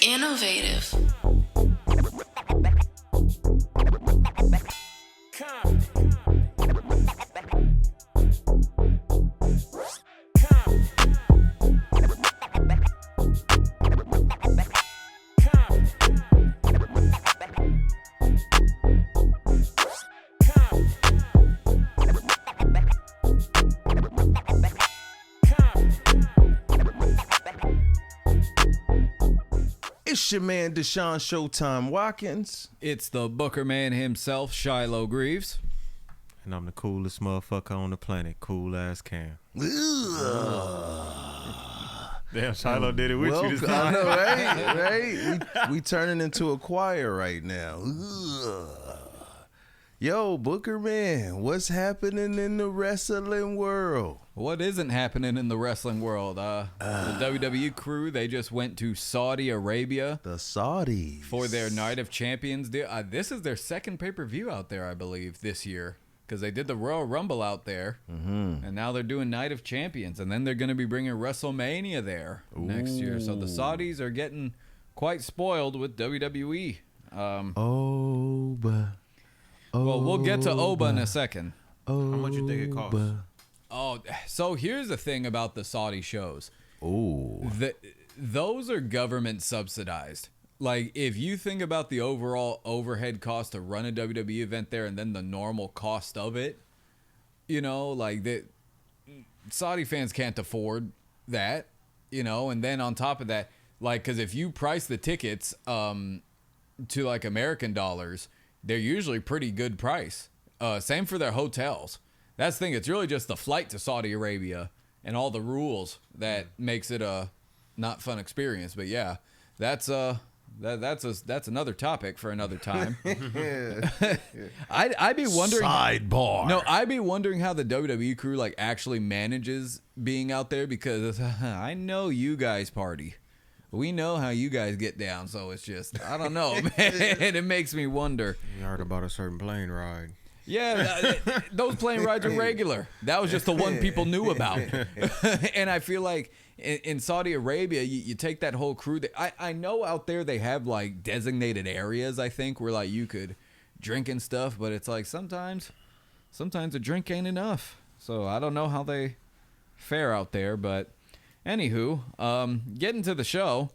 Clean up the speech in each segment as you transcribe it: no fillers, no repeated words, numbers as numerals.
Innovative. It's your man, Deshaun Showtime Watkins. It's the Booker man himself, Shiloh Greaves. And I'm the coolest motherfucker on the planet. Cool ass Cam. Damn, Shiloh did it with you this I time. know, right? We turning into a choir right now. Yo, Booker man, what's happening in the wrestling world? What isn't happening in the wrestling world? The WWE crew, they just went to Saudi Arabia The Saudis. for their Night of Champions deal. This is their second pay-per-view out there, I believe, this year. Because they did the Royal Rumble out there, and now they're doing Night of Champions. And then they're going to be bringing WrestleMania there next year. So the Saudis are getting quite spoiled with WWE. Well, we'll get to Oba in a second. How much you think it costs? Oh, so here's the thing about the Saudi shows. Oh. Those are government subsidized. Like, if you think about the overall overhead cost to run a WWE event there and then the normal cost of it, you know, like, Saudi fans can't afford that, you know, and then on top of that, like, because if you price the tickets to, like, American dollars, they're usually pretty good price. Same for their hotels. That's the thing. It's really just the flight to Saudi Arabia and all the rules that makes it a not fun experience. But yeah, that's another topic for another time. I'd be wondering. Sidebar. No, I'd be wondering how the WWE crew like actually manages being out there, because I know you guys party. We know how you guys get down, so it's just, I don't know, man. It makes me wonder. You heard about a certain plane ride. Yeah, those plane rides are regular. That was just the one people knew about. And I feel like in Saudi Arabia, you take that whole crew. I know out there they have like designated areas, I think, where like you could drink and stuff, but it's like sometimes a drink ain't enough. So I don't know how they fare out there, but anywho, getting to the show.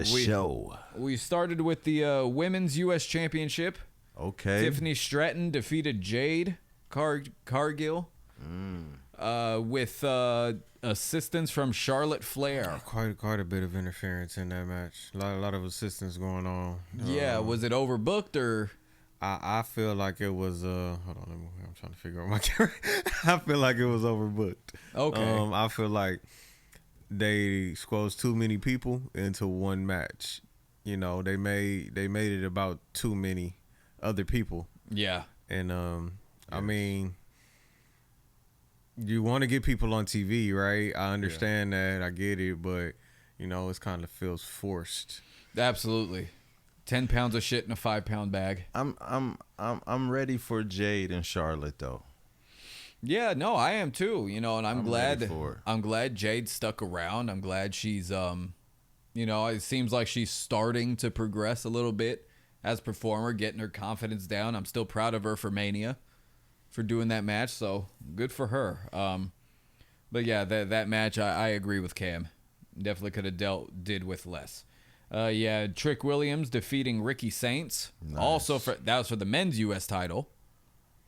Show. We started with the Women's U.S. Championship. Okay. Tiffany Stratton defeated Jade Cargill with assistance from Charlotte Flair. Quite a bit of interference in that match. A lot of assistance going on. Yeah, was it overbooked or? I feel like it was. Hold on, I'm trying to figure out my camera. I feel like it was overbooked. Okay. I feel like they squeezed too many people into one match. You know, they made it about too many other people. Yeah. And I mean, you want to get people on TV, right? I understand that. I get it, but you know, it's kind of feels forced. Absolutely. 10 pounds of shit in a 5-pound bag. I'm ready for Jade and Charlotte though. Yeah, no, I am too. You know, and I'm glad Jade stuck around. I'm glad she's you know, it seems like she's starting to progress a little bit as a performer, getting her confidence down. I'm still proud of her for Mania, for doing that match, so good for her. But yeah, that match, I agree with Cam. Definitely could have did with less. Yeah, Trick Williams defeating Ricky Saints. Nice. Also, that was for the men's U.S. title.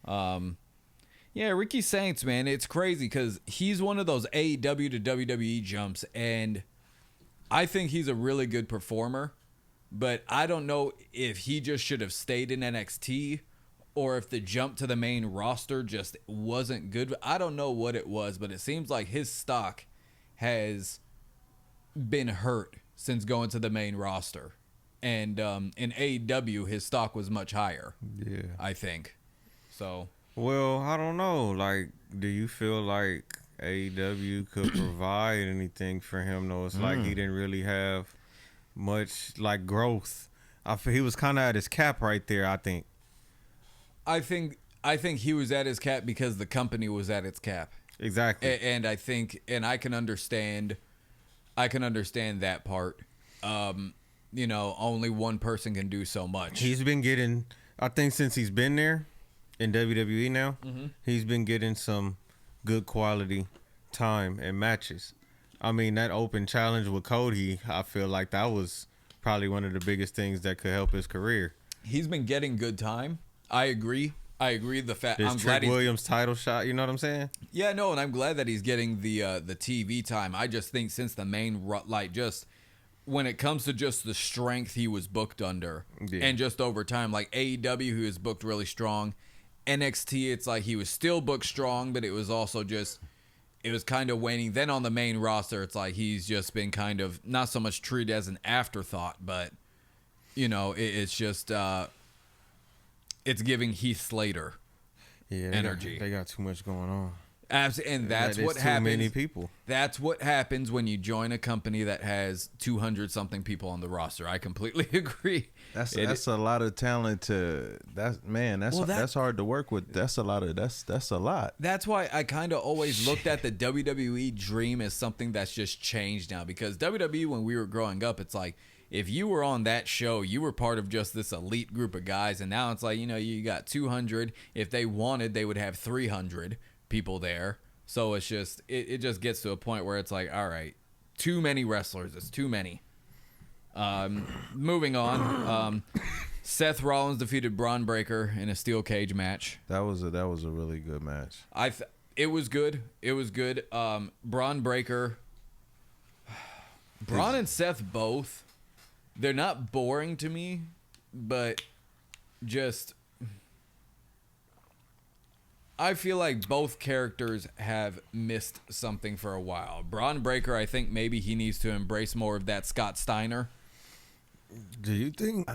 Yeah, Ricky Saints, man, it's crazy because he's one of those AEW to WWE jumps, and I think he's a really good performer. But I don't know if he just should have stayed in NXT or if the jump to the main roster just wasn't good. I don't know what it was, but it seems like his stock has been hurt since going to the main roster. And in AEW, his stock was much higher, I think. So, well, I don't know. Like, do you feel like AEW could provide anything for him, though? It's like he didn't really have much like growth. I feel he was kind of at his cap right there. I think he was at his cap because the company was at its cap. Exactly. And I think, and I can understand that part. only one person can do so much. He's been getting, I think since he's been there in WWE now, he's been getting some good quality time and matches. I mean, that open challenge with Cody, I feel like that was probably one of the biggest things that could help his career. He's been getting good time. I agree. The fact This I'm Trick glad Williams title shot, you know what I'm saying? Yeah, no, and I'm glad that he's getting the TV time. I just think since the main just when it comes to just the strength he was booked under, and just over time, like AEW, who is booked really strong, NXT, it's like he was still booked strong, but it was also just it was kind of waning. Then on the main roster, it's like he's just been kind of not so much treated as an afterthought, but it's just it's giving Heath Slater energy. They got too much going on. And that's what happens. Too many people. That's what happens when you join a company that has 200 something people on the roster. I completely agree. That's a lot of talent to that's hard to work with. That's a lot. That's why I kind of always looked at the WWE dream as something that's just changed now, because WWE, when we were growing up, it's like if you were on that show, you were part of just this elite group of guys, and now it's like you got 200. If they wanted, they would have 300 people there. So it's just it just gets to a point where it's like, all right, too many wrestlers. It's too many. Moving on. Seth Rollins defeated Braun Breaker in a steel cage match. That was a really good match. It was good. It was good. Braun Breaker. Braun and Seth both. They're not boring to me, but just I feel like both characters have missed something for a while. Braun Breaker, I think maybe he needs to embrace more of that Scott Steiner. Do you think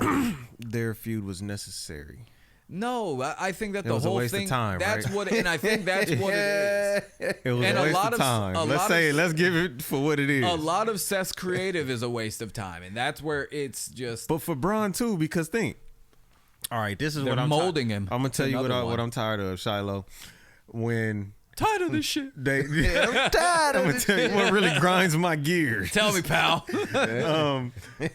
their feud was necessary? No, I think that It the was a whole waste of thing. time, that's right? what, and I think that's what it is. It was And a a waste lot of of- time. a Let's lot say, of- let's give it for what it is. A lot of Seth's creative is a waste of time, and that's where it's just. But for Braun too, because think. All right, this is They're what I'm molding him I'm gonna tell to you what another one. I'm tired of, Shiloh. When Tired of this shit. they, I'm gonna tell you what really grinds my gears. Tell me, pal.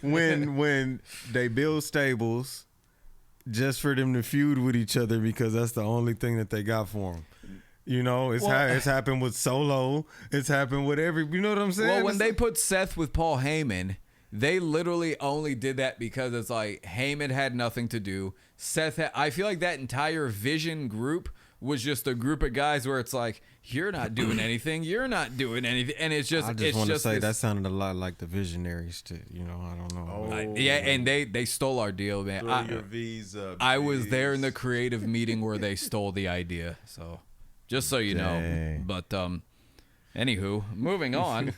When they build stables just for them to feud with each other because that's the only thing that they got for them. It's happened with Solo. It's happened with you know what I'm saying? Well, when they put Seth with Paul Heyman, they literally only did that because it's like Heyman had nothing to do. I feel like that entire Vision group was just a group of guys where it's like, you're not doing anything, you're not doing anything, and it's just. I just want to say that sounded a lot like the Visionaries. I don't know. Yeah, and they stole our deal, man. Throw your V's up. I was there in the creative meeting where they stole the idea, so just so you know. But anywho, moving on.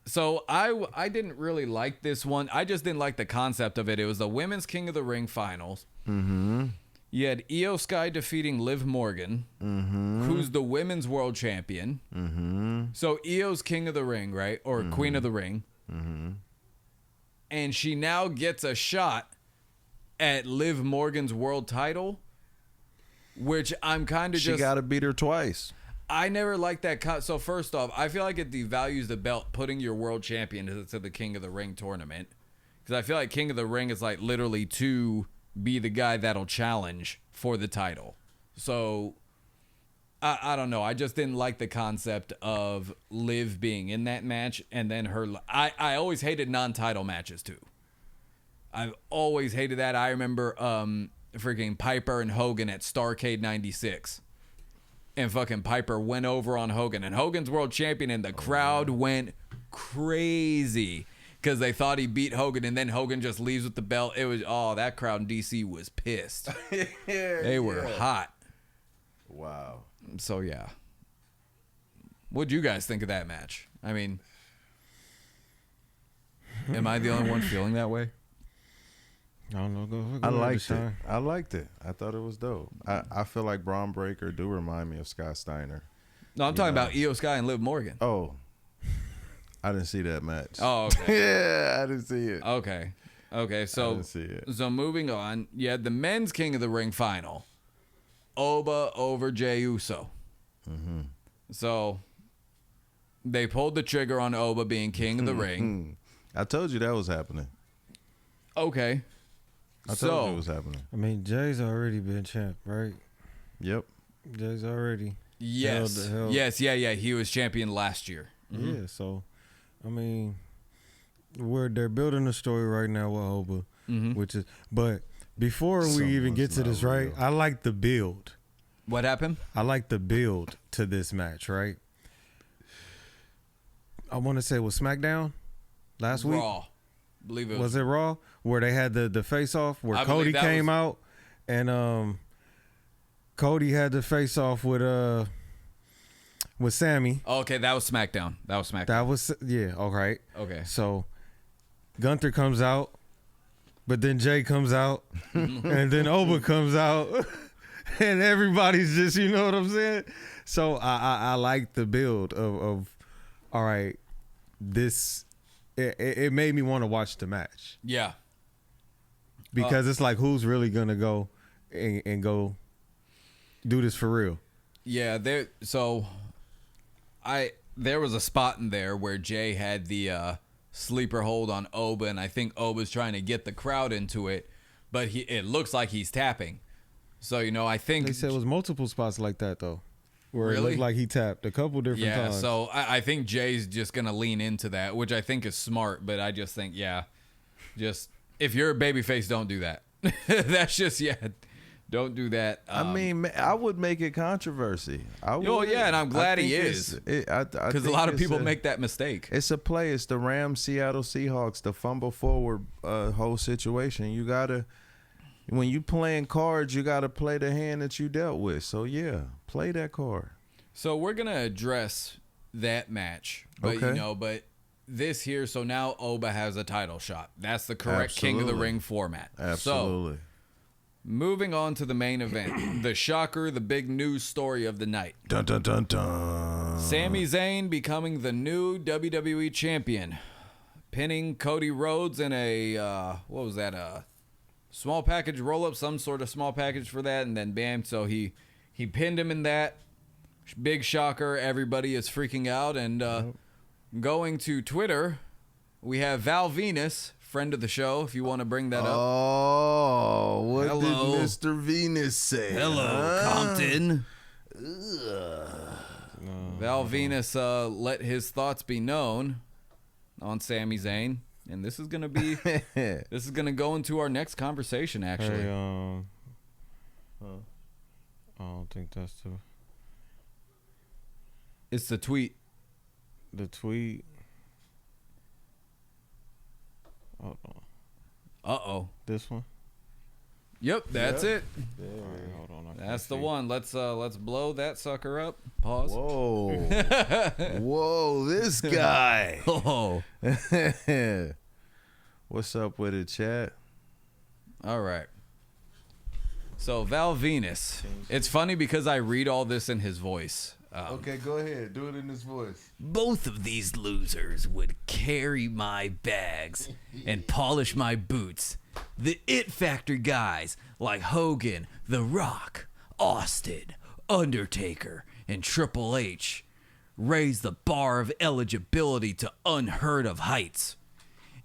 So I didn't really like this one. I just didn't like the concept of it. It was the Women's King of the Ring finals. Mm-hmm. You had Io Sky defeating Liv Morgan, who's the women's world champion. Mm-hmm. So Io's King of the Ring, right? Or Queen of the Ring. Mm-hmm. And she now gets a shot at Liv Morgan's world title, which I'm kind of She got to beat her twice. I never liked that. So first off, I feel like it devalues the belt putting your world champion to the King of the Ring tournament. Because I feel like King of the Ring is like literally to be the guy that'll challenge for the title. So I don't know. I just didn't like the concept of Liv being in that match and then her. I always hated non-title matches too. I've always hated that. I remember freaking Piper and Hogan at Starrcade 96. And fucking Piper went over on Hogan. And Hogan's world champion and the crowd went crazy. Because they thought he beat Hogan, and then Hogan just leaves with the belt. It was that crowd in DC was pissed. They were hot. Wow. So yeah, what'd you guys think of that match? I mean, am I the only one feeling that way? I don't know. Go I ahead, liked it. Deshaun. I liked it. I thought it was dope. I feel like Braun Breaker do remind me of Scott Steiner. No, I'm talking about Io Sky and Liv Morgan. Oh, I didn't see that match. Oh, okay. Yeah, I didn't see it. Okay. I So didn't see it. So moving on, you had the men's King of the Ring final, Oba over Jey Uso. So they pulled the trigger on Oba being King of the Ring. I told you that was happening. Okay. I told you it was happening. I mean, Jay's already been champ, right? Yep. Jay's already. Yes. Yes. Yeah. He was champion last year. Mm-hmm. Yeah. So, I mean, they're building a story right now with Oba, which is. But before we even get to this, right? I like the build. What happened? I like the build to this match, right? I want to say it was SmackDown last week. Raw. I believe it was it Raw? Where they had the face off where Cody came out and Cody had the face off with Sammy. Okay, that was SmackDown. That was all right. Okay. So Gunther comes out, but then Jay comes out, and then Oba comes out, and everybody's just, you know what I'm saying? So I like the build of all right, this it made me want to watch the match. Yeah. Because it's like, who's really gonna go and go do this for real? Yeah, there was a spot in there where Jay had the sleeper hold on Oba, and I think Oba's trying to get the crowd into it, but it looks like he's tapping. So, I think they said it was multiple spots like that though. Where really? It looked like he tapped a couple different times. Yeah, so I think Jay's just going to lean into that, which I think is smart, but I just think, just if you're a babyface, don't do that. That's just, don't do that. I mean, I would make it controversy. And I'm glad he is. Because a lot of people make that mistake. It's a play. It's the Rams, Seattle Seahawks, the fumble forward whole situation. You got to, when you playing cards, you got to play the hand that you dealt with. So, play that card. So we're going to address that match. But, but this here, so now Oba has a title shot. That's the correct King of the Ring format. Absolutely. So, moving on to the main event. The shocker, the big news story of the night. Dun, dun, dun, dun. Sami Zayn becoming the new WWE champion. Pinning Cody Rhodes in a, what was that, small package roll-up, some sort of small package for that, and then bam, so he pinned him in that. Big shocker. Everybody is freaking out, and going to Twitter, we have Val Venus, friend of the show, if you want to bring that up. Oh, what did Mr. Venus say? Hello, Compton. Val Venus let his thoughts be known on Sami Zayn. And this is gonna be, this is gonna go into our next conversation. Actually, hey, I don't think that's it's the tweet. The tweet. Uh-oh. This one. Yep, that's it. Yeah. All right, hold on. That's the one. Let's blow that sucker up. Pause. Whoa. Whoa, this guy. Oh. What's up with it, chat? All right. So Val Venus. It's funny because I read all this in his voice. Okay, go ahead. Do it in his voice. Both of these losers would carry my bags and polish my boots. The It Factor guys like Hogan, The Rock, Austin, Undertaker, and Triple H raise the bar of eligibility to unheard of heights.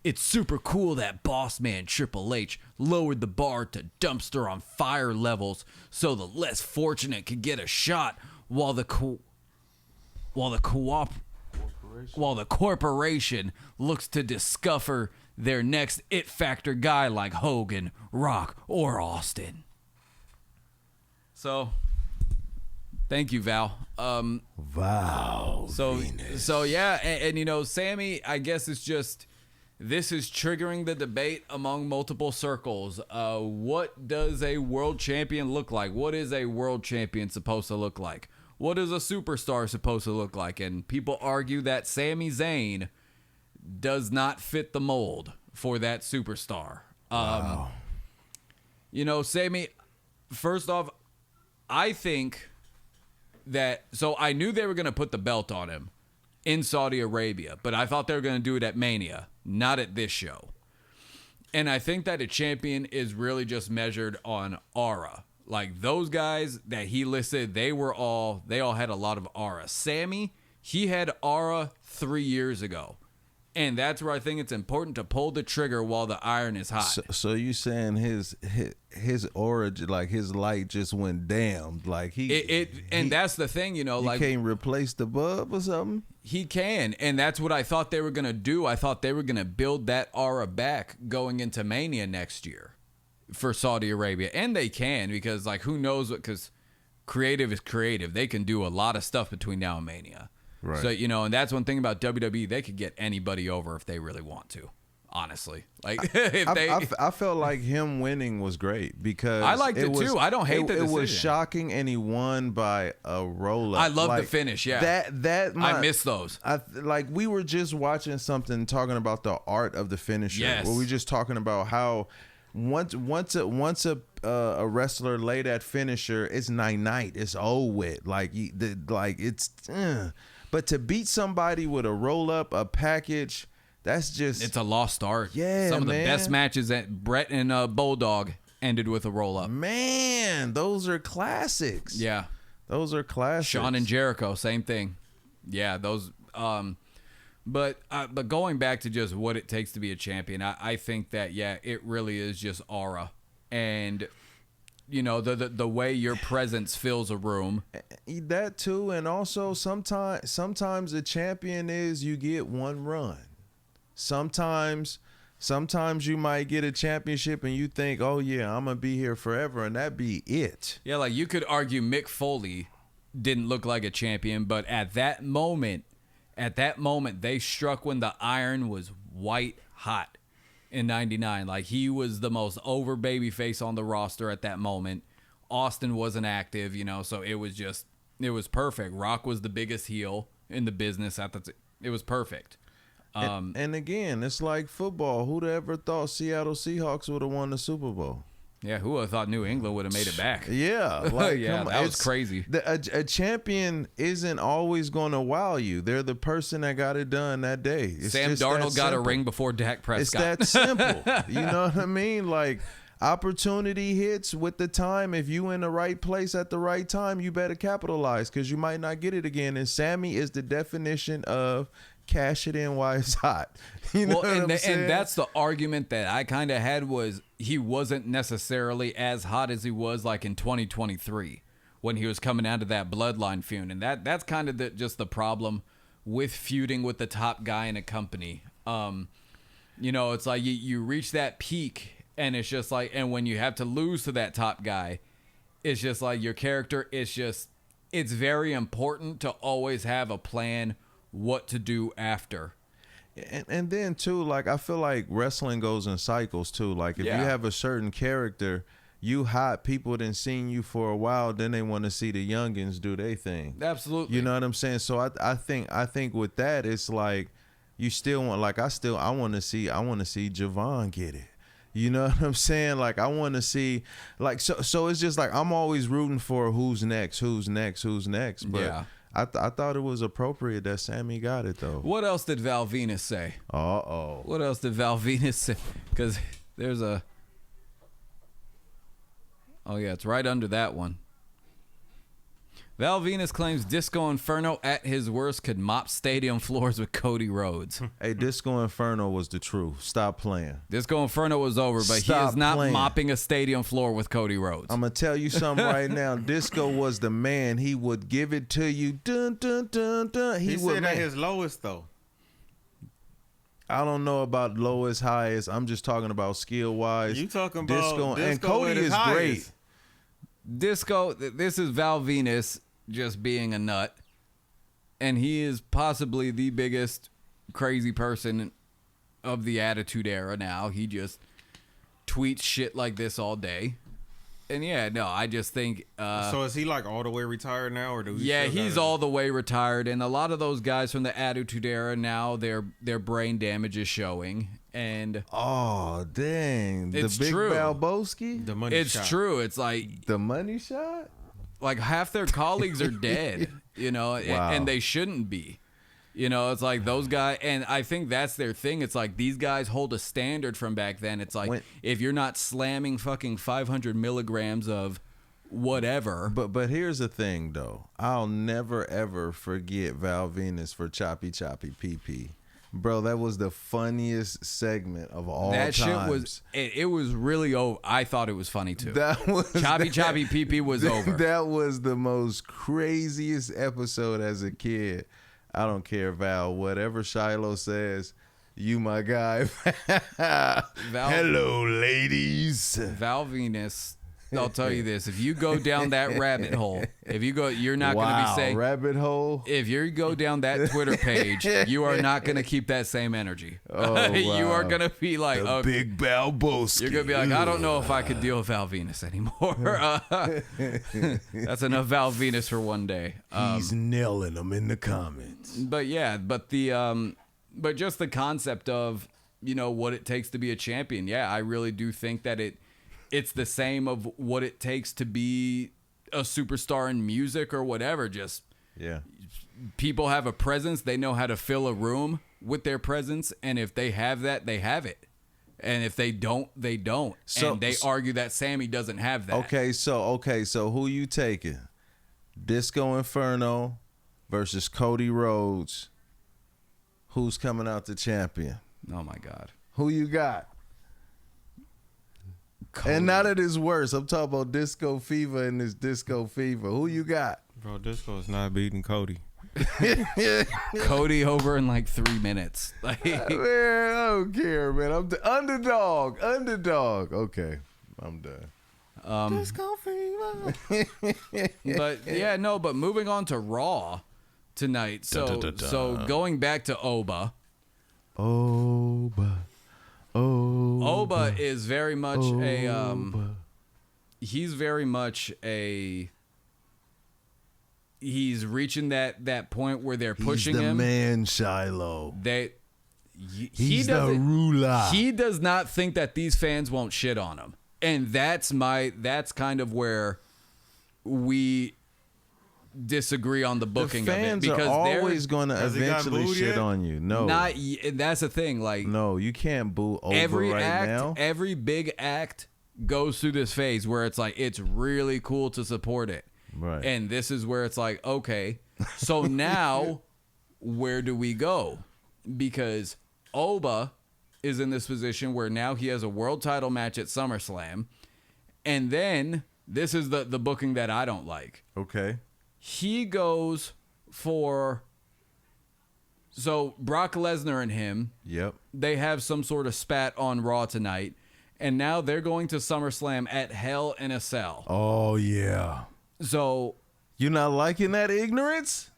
It's super cool that boss man Triple H lowered the bar to dumpster on fire levels so the less fortunate could get a shot while the corporation looks to discover their next It Factor guy like Hogan, Rock, or Austin. So, thank you, Val. Venus. So yeah, and Sammy, I guess it's just, this is triggering the debate among multiple circles. What does a world champion look like? What is a world champion supposed to look like? What is a superstar supposed to look like? And people argue that Sami Zayn does not fit the mold for that superstar. Wow. Sami, first off, I think that, so I knew they were going to put the belt on him in Saudi Arabia, but I thought they were going to do it at Mania, not at this show. And I think that a champion is really just measured on aura. Like those guys that he listed, they all had a lot of aura. Sammy, he had aura 3 years ago. And that's where I think it's important to pull the trigger while the iron is hot. So you saying his origin, like his light just went damned, like and that's the thing, you know, like can't replace the bulb or something. He can, and that's what I thought they were gonna do. I thought they were gonna build that aura back going into Mania next year for Saudi Arabia, and they can, because like who knows what, because creative is creative. They can do a lot of stuff between now and Mania. Right. So, you know, and that's one thing about WWE. They could get anybody over if they really want to, honestly. Like, I felt like him winning was great because I liked it too. I don't hate the decision. It was shocking, and he won by a roll-up. I love the finish, yeah. I miss those. Like, we were just watching something talking about the art of the finisher. Yes. Where we just talking about how once a wrestler lay that finisher, it's night. It's old with. Like, it's... But to beat somebody with a roll-up, a package, that's just... It's a lost art. Yeah, Some of the man. best matches that Brett and Bulldog ended with a roll-up. Man, those are classics. Yeah. Those are classics. Shawn and Jericho, same thing. Yeah, those... But going back to just what it takes to be a champion, I think that, yeah, it really is just aura. And... You know, the way your presence fills a room. That too, and also sometimes a champion is you get one run. Sometimes you might get a championship and you think, oh yeah, I'm gonna be here forever, and that be it. Yeah, like you could argue Mick Foley didn't look like a champion, but at that moment they struck when the iron was white hot. In 99, like he was the most over baby face on the roster at that moment. Austin wasn't active, you know, so it was perfect. Rock was the biggest heel in the business it was perfect. And again, it's like football. Who'd ever thought Seattle Seahawks would have won the Super Bowl? Yeah, who would have thought New England would have made it back? Yeah, like, yeah, that was crazy. A champion isn't always going to wow you. They're the person that got it done that day. Sam Darnold got a ring before Dak Prescott. It's that simple. You know what I mean? Like, opportunity hits with the time. If you in the right place at the right time, you better capitalize, because you might not get it again. And Sammy is the definition of cash it in while it's hot. You know what I'm saying? And that's the argument that I kind of had, was he wasn't necessarily as hot as he was like in 2023 when he was coming out of that bloodline feud. And that's kind of just the problem with feuding with the top guy in a company. You know, it's like you reach that peak, and it's just like, and when you have to lose to that top guy, it's just like your character, it's very important to always have a plan what to do after. And then too, like, I feel like wrestling goes in cycles too. Like, if you have a certain character, you hot, people done seen you for a while, then they want to see the youngins do their thing. Absolutely. You know what I'm saying? So I think with that, it's like you still want, like, I want to see Javon get it. You know what I'm saying? Like, I want to see, like, so it's just like I'm always rooting for who's next. But yeah. I thought it was appropriate that Sammy got it, though. What else did Val Venus say? Uh-oh. What else did Val Venus say? Because there's a... Oh, yeah, it's right under that one. Val Venus claims Disco Inferno at his worst could mop stadium floors with Cody Rhodes. Hey, Disco Inferno was the truth. Stop playing. Disco Inferno was over, but he is not mopping a stadium floor with Cody Rhodes. I'm going to tell you something right now. Disco was the man. He would give it to you. Dun, dun, dun, dun. He said at his lowest, though. I don't know about lowest, highest. I'm just talking about skill-wise. You talking about Disco and Cody is great. Disco, this is Val Venus just being a nut, and he is possibly the biggest crazy person of the Attitude Era now. He just tweets shit like this all day. And yeah, no, I just think so is he like all the way retired now, or do we he's all the way retired, and a lot of those guys from the Attitude Era now, their brain damage is showing. And oh dang, it's the big true. Balboski, the money it's shot. true. It's like the money shot. Like half their colleagues are dead, you know, wow. and they shouldn't be. You know, it's like those guys, and I think that's their thing. It's like these guys hold a standard from back then. It's like if you're not slamming fucking 500 milligrams of whatever. But here's the thing, though. I'll never, ever forget Val Venus for Choppy Choppy PP. Bro, that was the funniest segment of all That times. shit was it was really over. I thought it was funny too. That was Choppy Choppy Pee Pee was over. That was the most craziest episode as a kid. I don't care, Val. Whatever Shiloh says, you my guy. Hello, ladies. Val Venus, I'll tell you this: if you go down that rabbit hole, you're not going to be saying rabbit hole. If you go down that Twitter page, you are not going to keep that same energy. Oh, wow. You are going to be like, the big Balboski. You're going to be like, I don't know if I could deal with Val Venus anymore. That's enough Val Venus for one day. He's nailing them in the comments. But yeah, but just the concept of, what it takes to be a champion. Yeah, I really do think that it's the same of what it takes to be a superstar in music or whatever. Just people have a presence. They know how to fill a room with their presence. And if they have that, they have it. And if they don't, they don't. And they argue that Sammy doesn't have that. Okay, so who you taking? Disco Inferno versus Cody Rhodes. Who's coming out the champion? Oh my God. Who you got? Cody. And not at his worst. I'm talking about Disco Fever and this Disco Fever. Who you got? Bro, Disco's not beating Cody. Cody over in like 3 minutes. Like, man, I don't care, man. I'm the underdog. Okay, I'm done. Disco Fever. But moving on to Raw tonight. So going back to Oba. Oba is very much he's reaching that point where they're pushing him. He's the man, Shiloh. He's the ruler. He does not think that these fans won't shit on him. And that's kind of where we disagree on the booking of it. Fans because are always going to eventually shit yet? on you. No. That's the thing. Like, no, you can't boo Oba every right act, now. every big act goes through this phase where it's like, it's really cool to support it. Right. And this is where it's like, okay, so now where do we go? Because Oba is in this position where now he has a world title match at SummerSlam. And then this is the booking that I don't like. Okay. He goes for... So Brock Lesnar and him, Yep. they have some sort of spat on Raw tonight. And now they're going to SummerSlam at Hell in a Cell. Oh, yeah. So... You not liking that ignorance?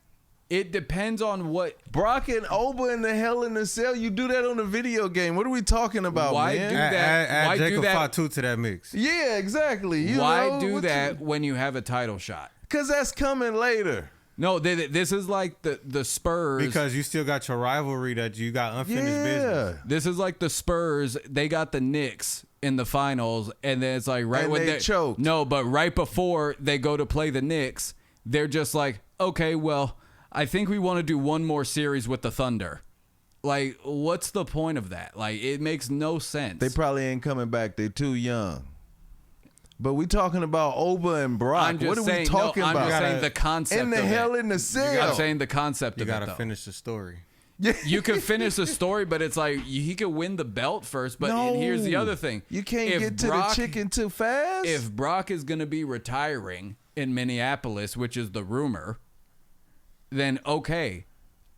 It depends on what... Brock and Oba in the Hell in the Cell, you do that on a video game. What are we talking about, Why man? do that? Add Why do Jacob that? Fatu to that mix. Yeah, exactly. Why do that when you have a title shot? Because that's coming later. No, this is like the Spurs. Because you still got your rivalry that you got unfinished business. This is like the Spurs. They got the Knicks in the finals, and then it's like right And when they choked. No, but right before they go to play the Knicks, they're just like, okay, well, I think we want to do one more series with the Thunder. Like, what's the point of that? Like, it makes no sense. They probably ain't coming back. They're too young. But we talking about Oba and Brock. I'm just What are saying, we talking I'm about? just saying the concept in the of Hell it. in the Cell. I'm saying the concept You of it, gotta though. finish the story. You could finish the story, but it's like he could win the belt first. But No. here's the other thing: You can't If get to Brock- the chicken too fast. If Brock is going to be retiring in Minneapolis, which is the rumor, then okay,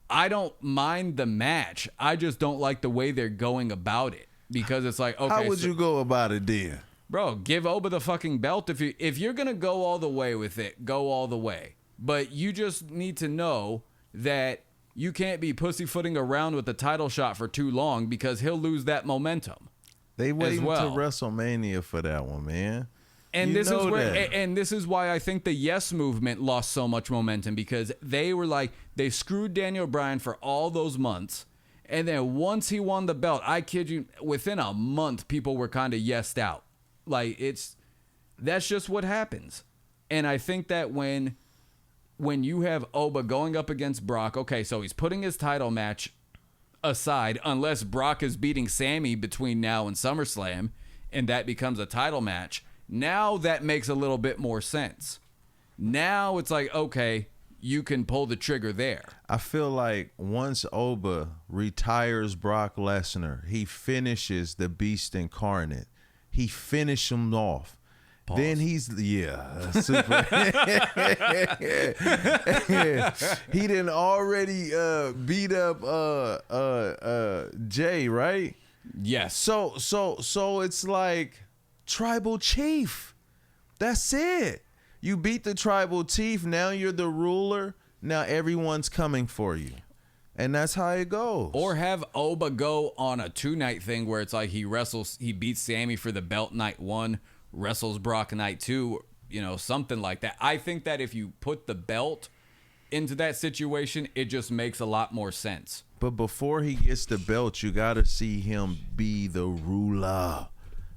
I don't mind the match. I just don't like the way they're going about it because it's like, okay, how would you go about it, dear? bro, give Oba the fucking belt if you're gonna go all the way with it, go all the way. But you just need to know that you can't be pussyfooting around with the title shot for too long because he'll lose that momentum. They waiting well. to WrestleMania for that one, man. And You this is know where, that. and this is why I think the Yes movement lost so much momentum because they were like they screwed Daniel Bryan for all those months, and then once he won the belt, I kid you, within a month people were kind of yesed out. Like that's just what happens, and I think that when you have Oba going up against Brock, okay, so he's putting his title match aside unless Brock is beating Sammy between now and SummerSlam, and that becomes a title match. Now that makes a little bit more sense. Now it's like, okay, you can pull the trigger there. I feel like once Oba retires Brock Lesnar, he finishes the Beast Incarnate. He finished him off. Pause. Then he's super. He done already beat up Jay, right? Yes. So it's like tribal chief. That's it. You beat the tribal chief. Now you're the ruler. Now everyone's coming for you. And that's how it goes. Or have Oba go on a 2-night thing where it's like he beats Sammy for the belt night 1, wrestles Brock night 2, something like that. I think that if you put the belt into that situation, it just makes a lot more sense. But before he gets the belt, you got to see him be the ruler.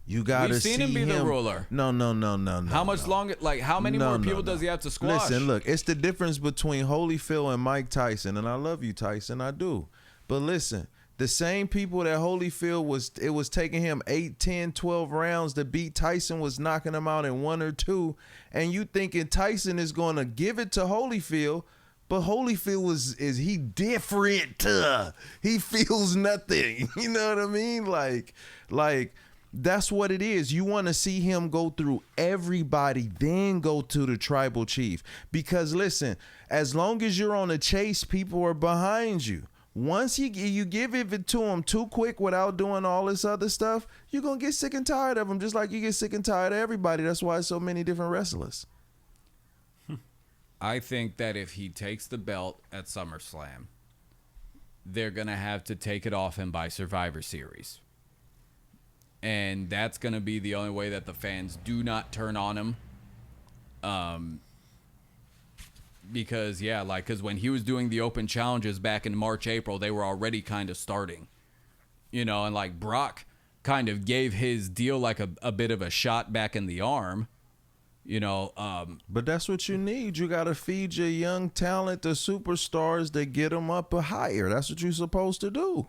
You got to see him. We've seen him be the ruler. No. How much longer? Like, how many more people does he have to squash? Listen, look, it's the difference between Holyfield and Mike Tyson, and I love you, Tyson, I do. But listen, the same people that Holyfield was taking him 8, 10, 12 rounds to beat Tyson was knocking him out in 1 or 2, and you thinking Tyson is going to give it to Holyfield, but Holyfield is he different? He feels nothing. You know what I mean? Like. That's what it is. You want to see him go through everybody, then go to the tribal chief. Because listen, as long as you're on a chase, people are behind you. Once you give it to him too quick without doing all this other stuff, you're going to get sick and tired of him, just like you get sick and tired of everybody. That's why so many different wrestlers. I think that if he takes the belt at SummerSlam, they're going to have to take it off him by Survivor Series. And that's going to be the only way that the fans do not turn on him. Because when he was doing the open challenges back in March, April, they were already kind of starting. And like Brock kind of gave his deal like a bit of a shot back in the arm. But that's what you need. You got to feed your young talent, the superstars, that get them up higher. That's what you're supposed to do.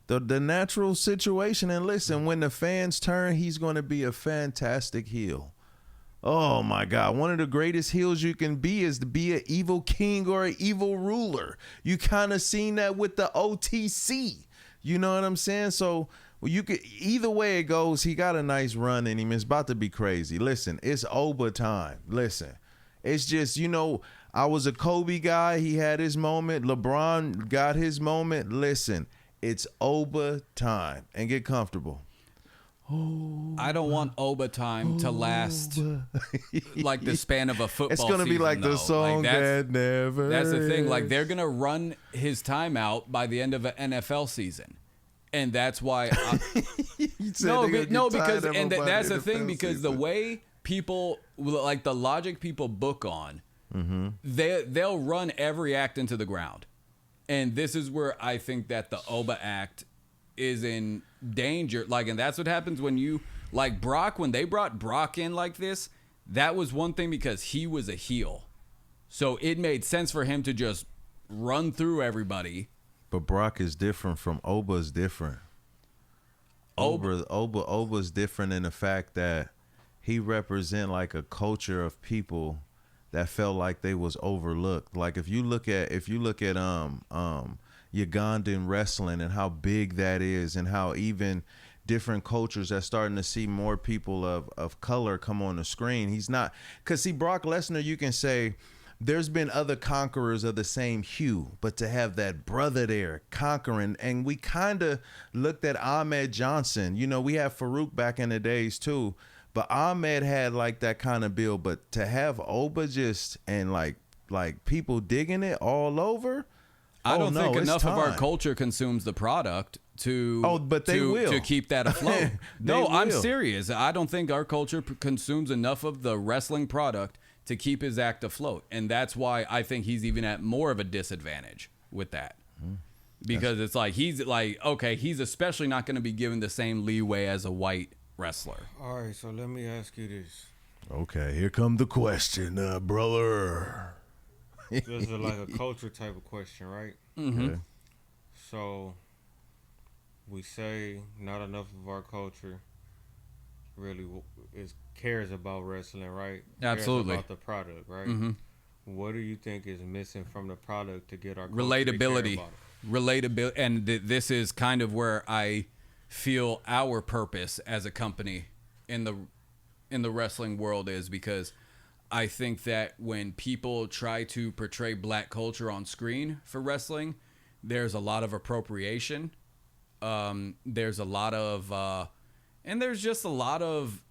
The natural situation. And listen, when the fans turn, he's going to be a fantastic heel. Oh my God. One of the greatest heels you can be is to be an evil king or an evil ruler. You kind of seen that with the OTC. You know what I'm saying? So you could, either way it goes, he got a nice run in him. It's about to be crazy. Listen, it's Oba time. Listen, it's just, I was a Kobe guy. He had his moment. LeBron got his moment. Listen, it's Oba time, and get comfortable. I don't want Oba time to last like the span of a football season. It's going to be like the song that never That's the thing. Like, ends. they're going to run his time out by the end of an NFL season. And that's why that's the thing, because the way people, like the logic people book on, they'll run every act into the ground. And this is where I think that the Oba act is in danger. Like, and that's what happens when you, like Brock, when they brought Brock in like this, that was one thing because he was a heel. So it made sense for him to just run through everybody. But Brock is different from Oba's different. Oba's different in the fact that he represent like a culture of people that felt like they was overlooked. Like if you look at Ugandan wrestling and how big that is, and how even different cultures are starting to see more people of color come on the screen. He's not, because see, Brock Lesnar, you can say there's been other conquerors of the same hue, but to have that brother there conquering, and we kind of looked at Ahmed Johnson. We had Farouk back in the days too. But Ahmed had like that kind of build, but to have Oba just and like people digging it all over, I don't think enough of our culture consumes the product to keep that afloat. No, I'm serious. I don't think our culture consumes enough of the wrestling product to keep his act afloat, and that's why I think he's even at more of a disadvantage with that. Because it's like he's especially not going to be given the same leeway as a white wrestler. All right, so let me ask you this. Okay, here come the question, brother. This is like a culture type of question, right? Mm-hmm. Okay. So we say not enough of our culture really cares about wrestling, right? Absolutely. Cares about the product, right? Mm-hmm. What do you think is missing from the product to get our culture to care Relatability. about it? Relatability. And this is kind of where I feel our purpose as a company in the wrestling world is, because I think that when people try to portray black culture on screen for wrestling, there's a lot of appropriation. There's a lot of, and there's just a lot of,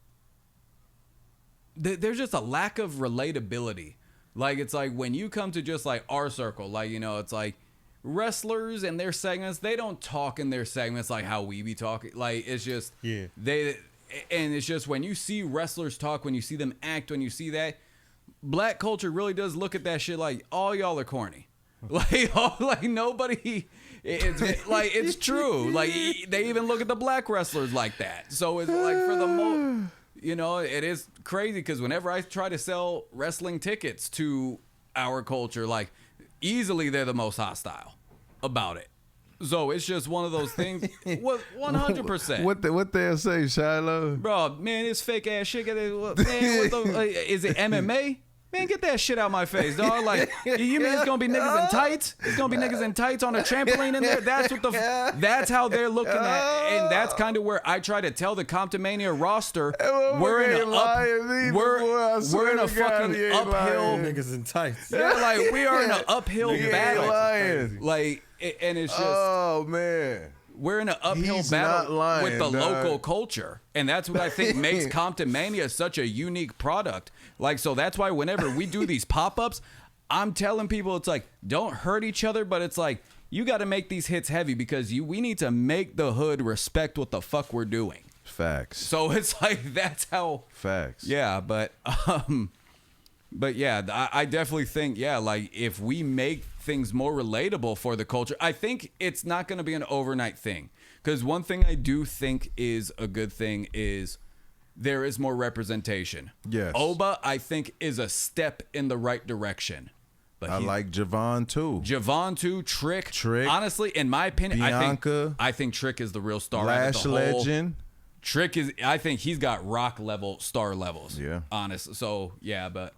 there's just a lack of relatability. Like, it's like when you come to just like our circle, like, you know, it's like wrestlers and their segments, they don't talk in their segments like how we be talking. Like, it's just, Yeah. And it's just when you see wrestlers talk, when you see them act, when you see that, black culture really does look at that shit like, all y'all are corny. Like nobody, it's like, it's true. Like, they even look at the black wrestlers like that. So it's like, for the most, you know, it is crazy because whenever I try to sell wrestling tickets to our culture, like, easily they're the most hostile about it. So it's just one of those things. 100%. What they'll say, Shiloh? Bro, man, this fake ass shit. Man, is it MMA? Man, get that shit out my face, dog. Like, you mean it's gonna be niggas in tights? It's gonna be niggas in tights on a trampoline in there? That's how they're looking at, and that's kind of where I try to tell the Comptonmania roster, we're in a fucking uphill. Niggas in tights. Yeah, like, we are in an uphill battle. Lying. Like, and it's just, Oh man. we're in an uphill He's battle not lying, with the dog. local culture. And that's what I think makes Comptonmania such a unique product. Like, so that's why whenever we do these pop-ups, I'm telling people, it's like, don't hurt each other, but it's like, you got to make these hits heavy because we need to make the hood respect what the fuck we're doing. Facts. So it's like, that's how. Facts. Yeah, but yeah, I definitely think, yeah, like, if we make things more relatable for the culture, I think it's not going to be an overnight thing. Because one thing I do think is a good thing is there is more representation. Yes. Oba, I think, is a step in the right direction. But I like Javon too. Javon too, Trick. Honestly, in my opinion, Bianca. I think Trick is the real star. Lash Legend. Trick is, I think he's got rock level star levels. Yeah. Honest. So yeah, but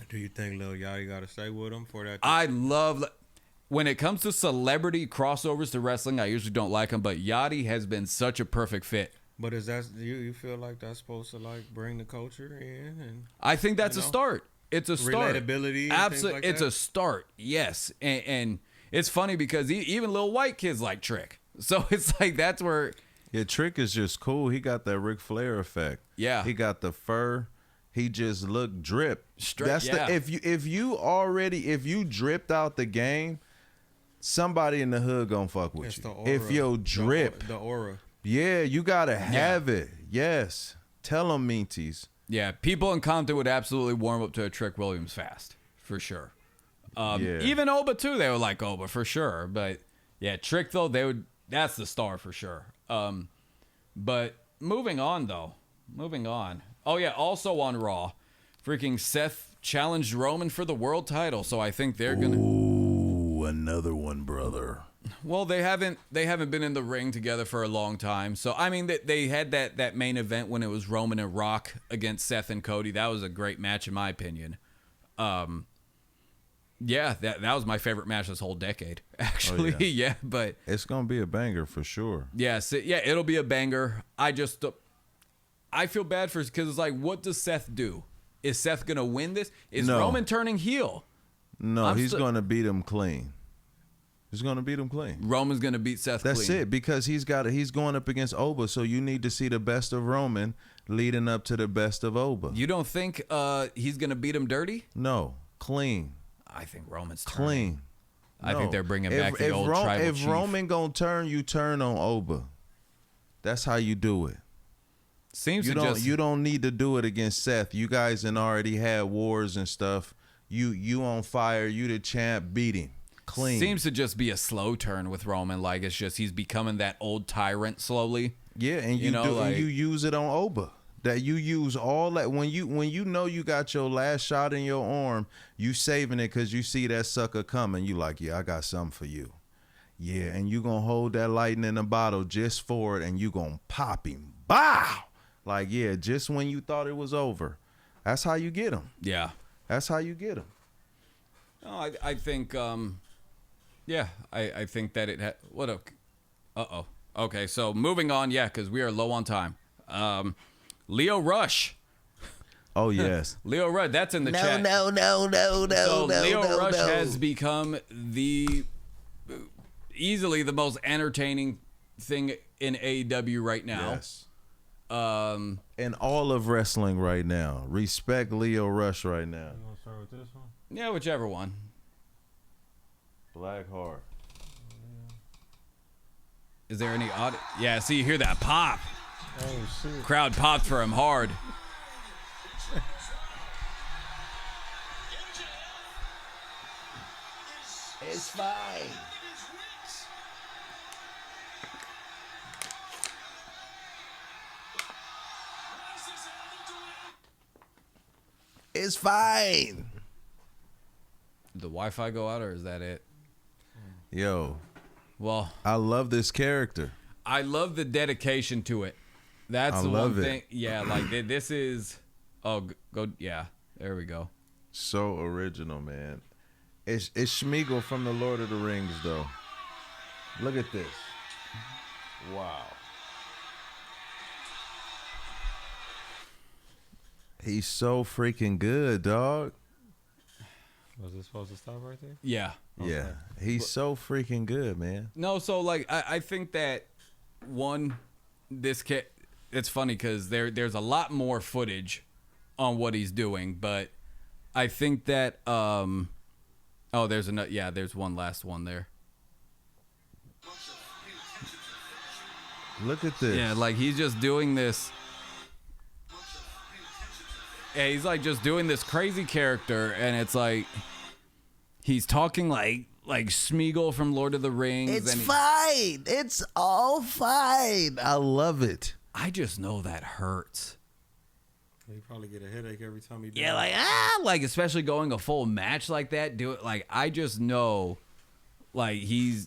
Do you think Lil Yachty got to stay with him for that? I love, when it comes to celebrity crossovers to wrestling, I usually don't like them, but Yachty has been such a perfect fit. But is that you feel like that's supposed to like bring the culture in? And I think that's a start. It's a start. Relatability. Absolutely, like it's that? a start. Yes, and it's funny because even little white kids like Trick. So it's like, that's where. Yeah, Trick is just cool. He got that Ric Flair effect. Yeah. He got the fur. He just looked drip. Straight. That's Yeah. if you dripped out the game, somebody in the hood gonna fuck with It's you. the aura. If your drip, the aura. yeah, you gotta have it. Yes, tell them, Meaties. Yeah, people in Compton would absolutely warm up to a Trick Williams fast, for sure. Yeah. Even Oba too, they would like Oba for sure. But yeah, Trick though, that's the star for sure. But moving on though, Oh yeah, also on Raw, freaking Seth challenged Roman for the world title. So I think they're gonna. Ooh, another one, brother. Well, they haven't been in the ring together for a long time. So I mean, they had that main event when it was Roman and Rock against Seth and Cody. That was a great match in my opinion. Yeah, that was my favorite match this whole decade, actually. Oh, yeah. Yeah, but It's gonna be a banger for sure. yes, it'll be a banger. I feel bad because it's like, what does Seth do? Is Seth gonna win this? Is No. Roman turning heel? No, he's gonna beat him clean. He's gonna beat him clean. Roman's gonna beat Seth That's clean. it, because he's going up against Oba, so you need to see the best of Roman leading up to the best of Oba. You don't think he's gonna beat him dirty? No, clean, I think Roman's turning. clean. I think No. they're bringing back the old tribal If chief. Roman gonna turn, you turn on Oba. That's how you do it. Seems You to don't just you don't need to do it against Seth. You guys and already had wars and stuff. You on fire. You the champ. Beat him clean. seems to just be a slow turn with Roman. Like, it's just he's becoming that old tyrant slowly. Yeah, and You know, like- you use it on Oba. That you use all that when you know you got your last shot in your arm, you saving it because you see that sucker coming. You like, yeah, I got something for you. Yeah, and you gonna hold that lightning in a bottle just for it, and you gonna pop him. Bow! Like, yeah, just when you thought it was over. That's how you get him. Yeah. That's how you get him. No, I think, yeah, I think that it had. What a. Uh-oh. Okay, so moving on, yeah, because we are low on time. Leo Rush. Oh yes. Leo Rush, that's in the chat. No. So Leo Rush has become easily the most entertaining thing in AEW right now. Yes. And all of wrestling right now. Respect Leo Rush right now. You want to start with this one? Yeah, whichever one. Black Heart. Is there any audio? Yeah, see, you hear that pop. Oh, shit. Crowd popped for him hard. It's fine. It's fine. Did the Wi-Fi go out, or is that it? Yo, Well, I love this character. I love the dedication to it. That's I the love one it. thing. Yeah, like this is. Oh, go. Yeah, there we go. So original, man. It's Schmeagol from the Lord of the Rings, though. Look at this. Wow. He's so freaking good, dog. Was it supposed to stop right there? Yeah. Yeah, he's so freaking good, man. No, so like I think that this kid. It's funny because there's a lot more footage on what he's doing, but I think that oh, there's another. Yeah, there's one last one there. Look at this. Yeah, like he's just doing this. Yeah, he's like just doing this crazy character, and it's like he's talking like Smeagol from Lord of the Rings. It's and fine. It's all fine. I love it. I just know that hurts. You probably get a headache every time he does. Yeah, like especially going a full match like that. Do it like I just know, like he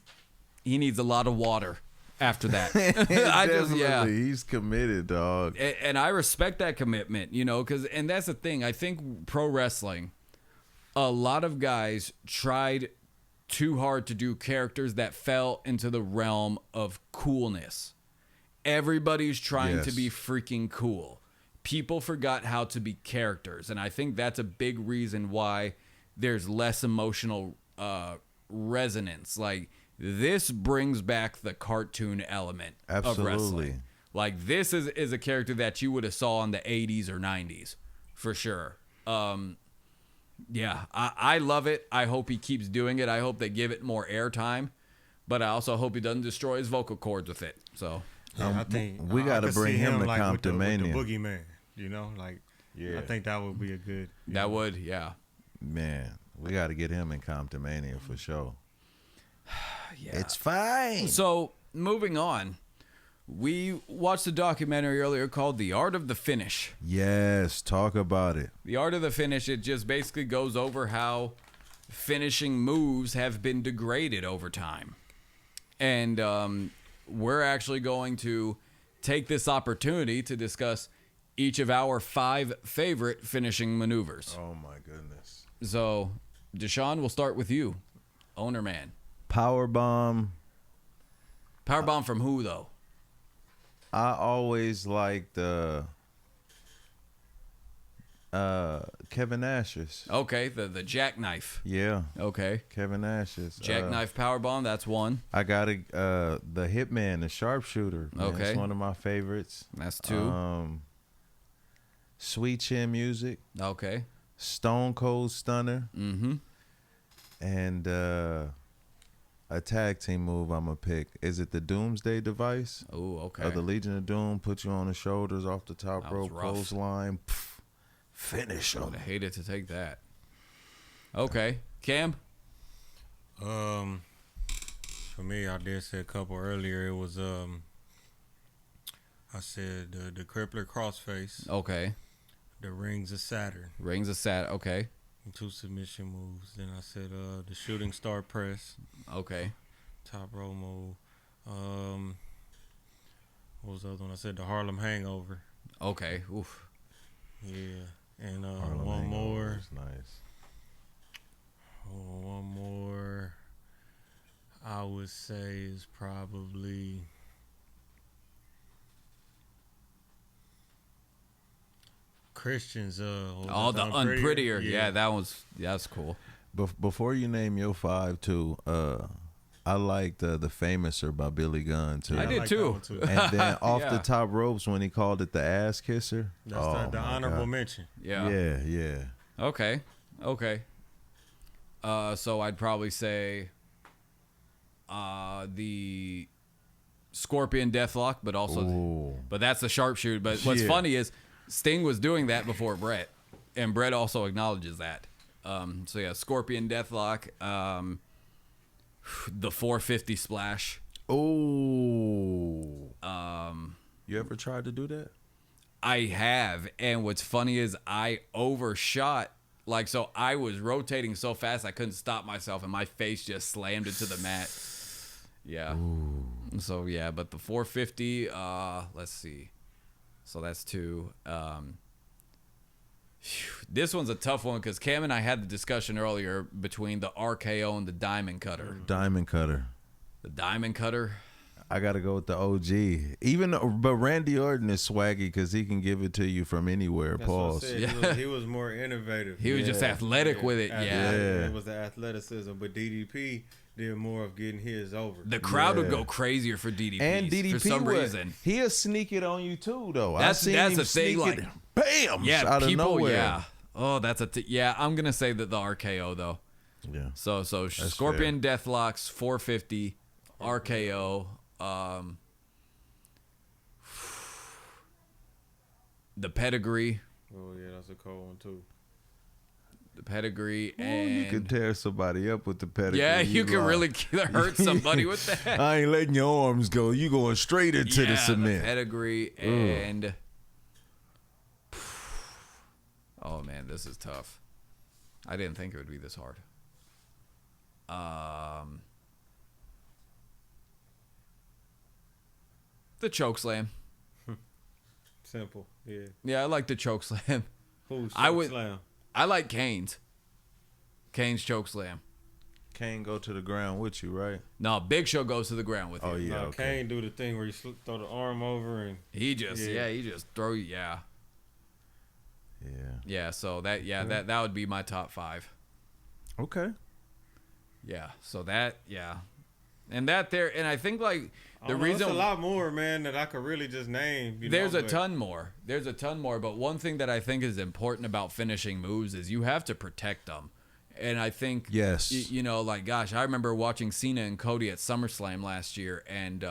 needs a lot of water after that. Definitely, he's committed, dog. And I respect that commitment, you know, and that's the thing. I think pro wrestling, a lot of guys tried too hard to do characters that fell into the realm of coolness. Everybody's trying to Yes. be freaking cool. People forgot how to be characters, and I think that's a big reason why there's less emotional resonance. Like this brings back the cartoon element of Absolutely. wrestling. Like this is a character that you would have saw in the 80s or 90s for sure. Yeah, I love it. I hope he keeps doing it. I hope they give it more airtime, but I also hope he doesn't destroy his vocal cords with it. So Yeah, I think we I gotta could bring see him to like with the Comptonmania. boogeyman. You know, like Yeah. I think that would be a good. that would, yeah. Man, we got to get him in Comptonmania for sure. Yeah. It's fine. So, moving on, we watched a documentary earlier called The Art of the Finish. Yes, talk about it. The Art of the Finish, it just basically goes over how finishing moves have been degraded over time. And we're actually going to take this opportunity to discuss each of our 5 favorite finishing maneuvers. Oh my goodness. So, Deshaun, we'll start with you, owner man. Powerbomb. Powerbomb from who, though? I always liked Kevin Nash's. Okay, the jackknife. Yeah, Okay. Kevin Nash's. Jackknife powerbomb, that's one. I got the Hitman, the sharpshooter. Man. Okay. It's one of my favorites. That's 2. Sweet Chin Music, Okay. Stone Cold Stunner, Mm-hmm. and a tag team move I'm going to pick. Is it the Doomsday Device? Oh, okay. Of the Legion of Doom, put you on the shoulders off the top That was rope, rough. clothesline, finish I would him. have hated to take that. Okay. Cam? For me, I did say a couple earlier. It was I said the Crippler Crossface, Okay. the Rings of Saturn, Rings of Sat. Okay. 2 submission moves. Then I said the Shooting Star Press, Okay. top row move. What was the other one? I said the Harlem Hangover. Okay. Oof. Yeah, and Harlem one Hangover more. is nice. One more, I would say, is probably Christian's. Oh, the unprettier. Yeah, that's cool. Before you name your 5 too, I liked the Famouser by Billy Gunn too. I did like too. that one, too. And then off Yeah. the top ropes when he called it the ass kisser. That's Oh, the my honorable God. mention. Yeah. Yeah. Okay. So I'd probably say the Scorpion Deathlock, but also, Ooh. but that's the sharpshooter. But what's Yeah. funny is Sting was doing that before Brett, and Brett also acknowledges that. So yeah, Scorpion Deathlock, the 450 splash. Oh. You ever tried to do that? I have, and what's funny is I overshot. Like, so I was rotating so fast I couldn't stop myself, and my face just slammed into the mat. Yeah. Ooh. So yeah, but the 450. Let's see. So that's 2. This one's a tough one because Cam and I had the discussion earlier between the RKO and the Diamond Cutter. Diamond cutter. The Diamond Cutter. I gotta go with the OG. But Randy Orton is swaggy because he can give it to you from anywhere. That's what I Pause. said. Yeah. He was more innovative. He was just athletic with it. Yeah. Yeah. It was the athleticism, but DDP did more of getting his over. The crowd would Yeah. go crazier for DDP. And DDP for some reason. he'll sneak it on you too, though. That's seen the him thing. sneak Like, it, bam, yeah, out of people. nowhere. Yeah. Oh, that's yeah. I'm gonna say that the RKO though. Yeah. So Scorpion Deathlocks 450 RKO. The Pedigree. Oh yeah, that's a cold one too. The Pedigree Ooh, and you could tear somebody up with the pedigree. yeah, you can like, really hurt somebody with that. I ain't letting your arms go. You going straight into the cement. The Pedigree and oh man, this is tough. I didn't think it would be this hard. The choke slam. Simple. Yeah. Yeah, I like the choke slam. Who's I would- slam? I like Kane's choke slam. Can't go to the ground with you, right? No, Big Show goes to the ground with you. Oh yeah. No, Okay. Kane do the thing where you throw the arm over and He just he just throw you. Yeah. Yeah. So that would be my top 5. Okay. Yeah. So that and that there and I think like the there's reason a lot more, man, that I could really just name. there's a ton more. There's a ton more, but one thing that I think is important about finishing moves is you have to protect them. And I think Yes. you know, like gosh, I remember watching Cena and Cody at SummerSlam last year, and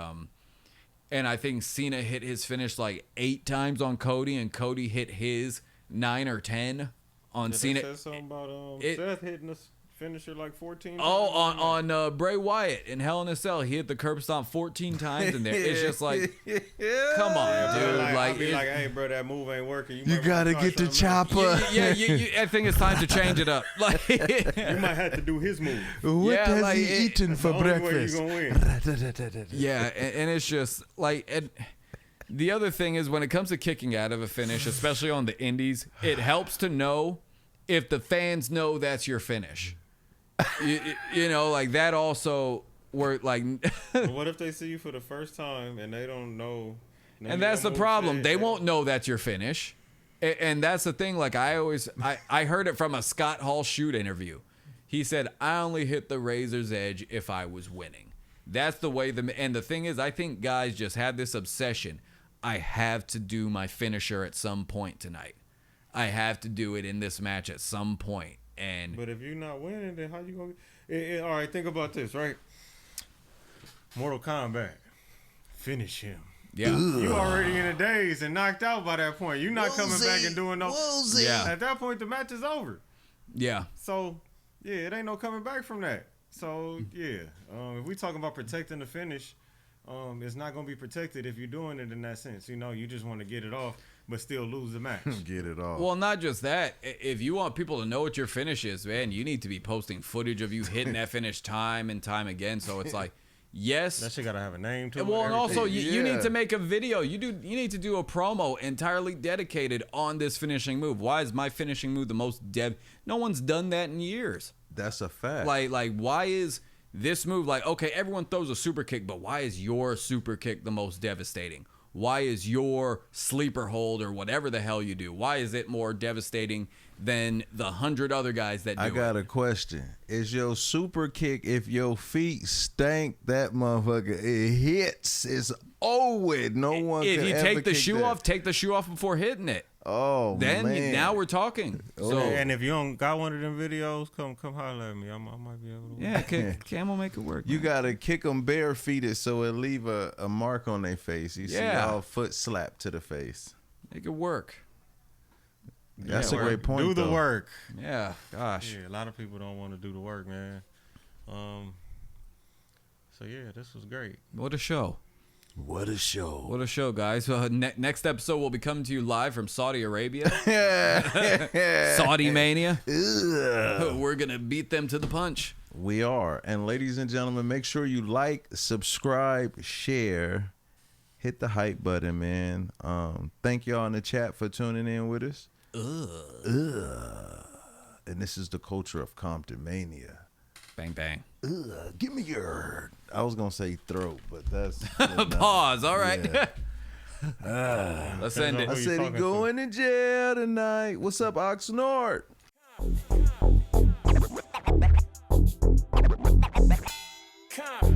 I think Cena hit his finish like 8 times on Cody, and Cody hit his 9 or 10 on Cena. They said something about it- Seth hitting the finisher like 14 Oh, times. on Bray Wyatt in Hell in a Cell, he hit the curb stomp 14 times in there. It's just like, come on, Yeah, dude. I'll Like, be it- like, hey, bro, that move ain't working. You might gotta wanna get the try something chopper. I think it's time to change it up. Like, else. You might have to do his move. What Yeah, has like, he it- eaten for The only way breakfast? you gonna win. yeah, and it's just like, and the other thing is when it comes to kicking out of a finish, especially on the indies, it helps to know if the fans know that's your finish. You know, like that also work like. But what if they see you for the first time and they don't know? And that's the problem. They won't know that's your finish. And that's the thing. Like I heard it from a Scott Hall shoot interview. He said, I only hit the razor's edge if I was winning. That's the way and the thing is, I think guys just have this obsession. I have to do my finisher at some point tonight. I have to do it in this match at some point. And But if you're not winning, then how you gonna? All right, think about this, right? Mortal Kombat, finish him. yeah, You already in a daze and knocked out by that point. You're not coming back and doing no. Woozy. Yeah. At that point, the match is over. yeah. So yeah, it ain't no coming back from that. So yeah, if we talking about protecting the finish, it's not gonna be protected if you're doing it in that sense. You know, you just want to get it off, but still lose the match. Get it off. Well, not just that. If you want people to know what your finish is, man, you need to be posting footage of you hitting that finish time and time again. So it's like, yes. That shit gotta have a name to it. Well, and also everything. you Yeah. need to make a video. You need to do a promo entirely dedicated on this finishing move. Why is my finishing move the most No one's done that in years. That's a fact. Like why is this move like, okay, everyone throws a super kick, but why is your super kick the most devastating? Why is your sleeper hold or whatever the hell you do? Why is it more devastating than the 100 other guys that do I got it? a question. Is your super kick, if your feet stank, that motherfucker, it hits, it's over. No one If can you ever take the kick shoe that. off, take the shoe off before hitting it. Oh, Then man. now we're talking. So And if you don't got one of them videos, come holler at me. I might be able to. yeah, Cam will make it work. You man. got to kick them barefooted so it leave a mark on their face. You see Yeah. all foot slap to the face. make it work. That's Yeah, a great point, Do the though. work. Yeah, gosh. Yeah, a lot of people don't want to do the work, man. So yeah, this was great. What a show. What a show. What a show, guys. Next episode will be coming to you live from Saudi Arabia. Saudi Mania. We're going to beat them to the punch. We are. And ladies and gentlemen, make sure you like, subscribe, share, hit the hype button, man. Thank y'all in the chat for tuning in with us. And this is the Culture of Comptonmania. Bang, bang. Give me your. I was gonna say throat, but that's Pause. All right. Yeah. Let's end I it. Who you said he talking to? going to jail tonight. What's up, Oxnard? Come.